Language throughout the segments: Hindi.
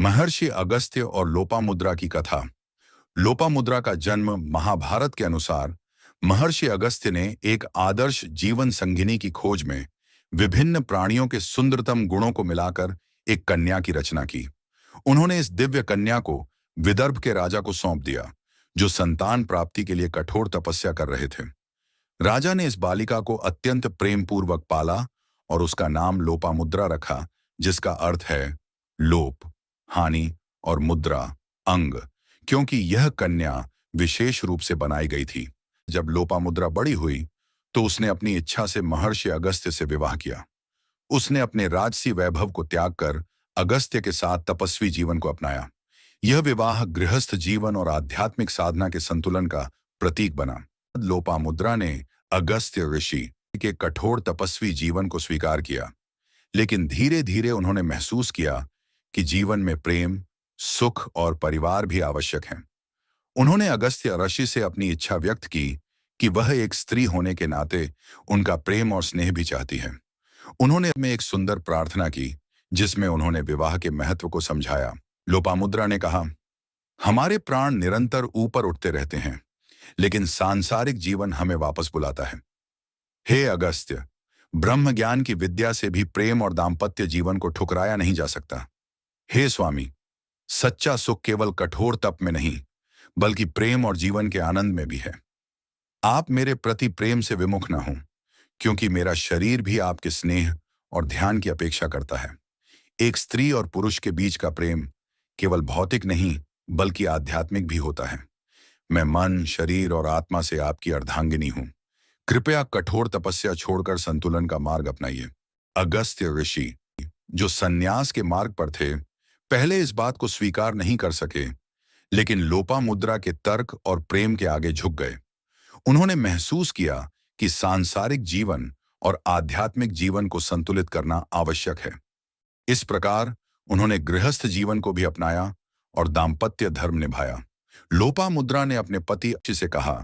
महर्षि अगस्त्य और लोपामुद्रा की कथा। लोपामुद्रा का जन्म महाभारत के अनुसार महर्षि अगस्त्य ने एक आदर्श जीवन संगिनी की खोज में विभिन्न प्राणियों के सुंदरतम गुणों को मिलाकर एक कन्या की रचना की। उन्होंने इस दिव्य कन्या को विदर्भ के राजा को सौंप दिया, जो संतान प्राप्ति के लिए कठोर तपस्या कर रहे थे। राजा ने इस बालिका को अत्यंत प्रेम पूर्वक पाला और उसका नाम लोपामुद्रा रखा, जिसका अर्थ है लोप, हानि और मुद्रा, अंग, क्योंकि यह कन्या विशेष रूप से बनाई गई थी। जब लोपामुद्रा बड़ी हुई तो उसने अपनी इच्छा से महर्षि अगस्त्य से विवाह किया। उसने अपने राजसी वैभव को त्याग कर अगस्त्य के साथ तपस्वी जीवन को अपनाया। यह विवाह गृहस्थ जीवन और आध्यात्मिक साधना के संतुलन का प्रतीक बना। लोपामुद्रा ने अगस्त्य ऋषि के कठोर तपस्वी जीवन को स्वीकार किया, लेकिन धीरे धीरे उन्होंने महसूस किया कि जीवन में प्रेम, सुख और परिवार भी आवश्यक हैं। उन्होंने अगस्त्य ऋषि से अपनी इच्छा व्यक्त की कि वह एक स्त्री होने के नाते उनका प्रेम और स्नेह भी चाहती है। उन्होंने में एक सुंदर प्रार्थना की, जिसमें उन्होंने विवाह के महत्व को समझाया। लोपामुद्रा ने कहा, हमारे प्राण निरंतर ऊपर उठते रहते हैं, लेकिन सांसारिक जीवन हमें वापस बुलाता है। हे अगस्त्य, ब्रह्म ज्ञान की विद्या से भी प्रेम और दाम्पत्य जीवन को ठुकराया नहीं जा सकता। हे स्वामी, सच्चा सुख केवल कठोर तप में नहीं, बल्कि प्रेम और जीवन के आनंद में भी है। आप मेरे प्रति प्रेम से विमुख न हों, क्योंकि मेरा शरीर भी आपके स्नेह और ध्यान की अपेक्षा करता है। एक स्त्री और पुरुष के बीच का प्रेम केवल भौतिक नहीं, बल्कि आध्यात्मिक भी होता है। मैं मन, शरीर और आत्मा से आपकी अर्धांगिनी हूं। कृपया कठोर तपस्या छोड़कर संतुलन का मार्ग अपनाइए। अगस्त्य ऋषि, जो संन्यास के मार्ग पर थे, पहले इस बात को स्वीकार नहीं कर सके, लेकिन लोपामुद्रा के तर्क और प्रेम के आगे झुक गए। उन्होंने महसूस किया कि सांसारिक जीवन और आध्यात्मिक जीवन को संतुलित करना आवश्यक है। इस प्रकार उन्होंने गृहस्थ जीवन को भी अपनाया और दाम्पत्य धर्म निभाया। लोपामुद्रा ने अपने पति से कहा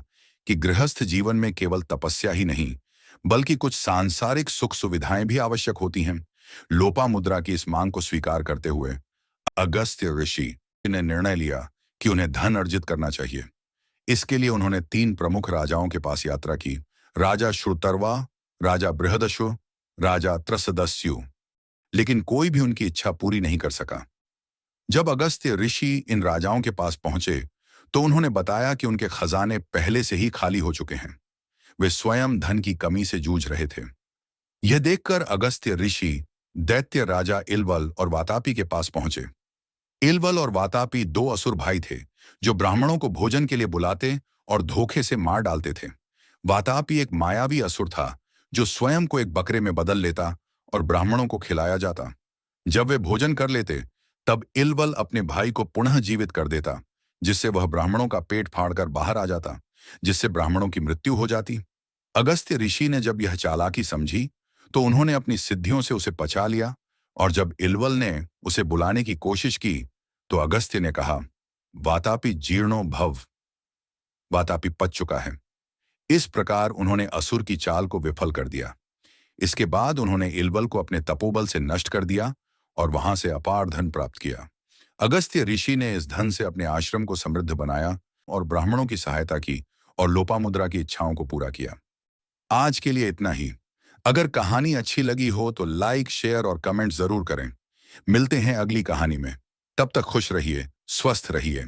कि गृहस्थ जीवन में केवल तपस्या ही नहीं, बल्कि कुछ सांसारिक सुख सुविधाएं भी आवश्यक होती हैं। लोपामुद्रा की इस मांग को स्वीकार करते हुए अगस्त्य ऋषि ने निर्णय लिया कि उन्हें धन अर्जित करना चाहिए। इसके लिए उन्होंने 3 प्रमुख राजाओं के पास यात्रा की, राजा श्रुतर्वा, राजा बृहदश्व, राजा त्रसदस्यु, लेकिन कोई भी उनकी इच्छा पूरी नहीं कर सका। जब अगस्त्य ऋषि इन राजाओं के पास पहुंचे तो उन्होंने बताया कि उनके खजाने पहले से ही खाली हो चुके हैं। वे स्वयं धन की कमी से जूझ रहे थे। यह देखकर अगस्त्य ऋषि दैत्य राजा इलवल और वातापी के पास पहुंचे। इलवल और वातापी 2 असुर भाई थे, जो ब्राह्मणों को भोजन के लिए बुलाते और धोखे से मार डालते थे। वातापी एक मायावी असुर था, जो स्वयं को एक बकरे में बदल लेता और ब्राह्मणों को खिलाया जाता। जब वे भोजन कर लेते, तब इलवल अपने भाई को पुनः जीवित कर देता, जिससे वह ब्राह्मणों का पेट फाड़कर बाहर आ जाता, जिससे ब्राह्मणों की मृत्यु हो जाती। अगस्त्य ऋषि ने जब यह चालाकी समझी तो उन्होंने अपनी सिद्धियों से उसे पचा लिया, और जब इलवल ने उसे बुलाने की कोशिश की तो अगस्त्य ने कहा, वातापी जीर्णो भव, वातापी पच चुका है। इस प्रकार उन्होंने असुर की चाल को विफल कर दिया। इसके बाद उन्होंने इलवल को अपने तपोबल से नष्ट कर दिया और वहां से अपार धन प्राप्त किया। अगस्त्य ऋषि ने इस धन से अपने आश्रम को समृद्ध बनाया और ब्राह्मणों की सहायता की और लोपामुद्रा की इच्छाओं को पूरा किया। आज के लिए इतना ही। अगर कहानी अच्छी लगी हो तो लाइक, शेयर और कमेंट जरूर करें। मिलते हैं अगली कहानी में। तब तक खुश रहिए, स्वस्थ रहिए।